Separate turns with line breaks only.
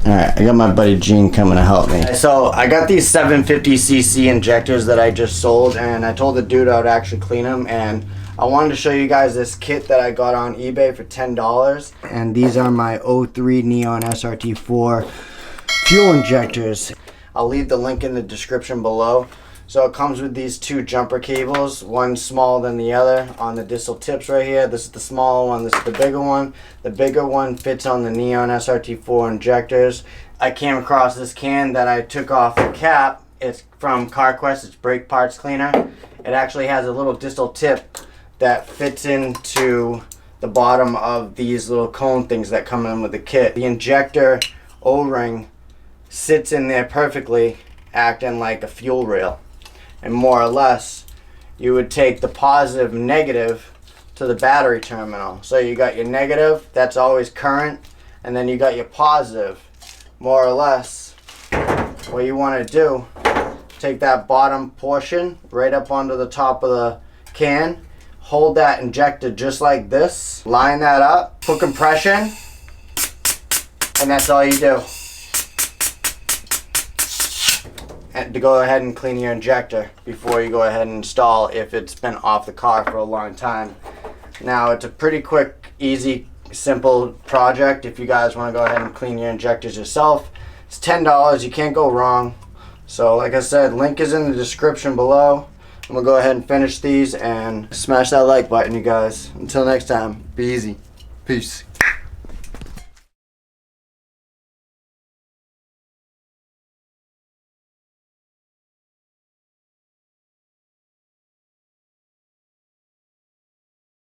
Alright, I got my buddy Gene coming to help me. So I got these 750cc injectors that I just sold, and I told the dude I would actually clean them, and I wanted to show you guys this kit that I got on eBay for $10. And these are my 03 Neon SRT4 fuel injectors. I'll leave the link in the description below. So it comes with these two jumper cables, one smaller than the other on the distal tips right here. This is the smaller one, this is the bigger one. The bigger one fits on the Neon SRT4 injectors. I came across this can that I took off the cap. It's from CarQuest, it's brake parts cleaner. It actually has a little distal tip that fits into the bottom of these little cone things that come in with the kit. The injector O-ring sits in there perfectly, acting like a fuel rail. And more or less, you would take the positive and negative to the battery terminal. So you got your negative, that's always current, and then you got your positive. More or less, what you want to do, take that bottom portion right up onto the top of the can, hold that injector just like this, line that up, put compression, and that's all you do. And to go ahead and clean your injector before you go ahead and install if it's been off the car for a long time. Now it's a pretty quick, easy, simple project if you guys want to go ahead and clean your injectors yourself. It's $10, you can't go wrong. So like I said, link is in the description below. I'm gonna go ahead and finish these and smash that like button, you guys. Until next time, be easy. Peace.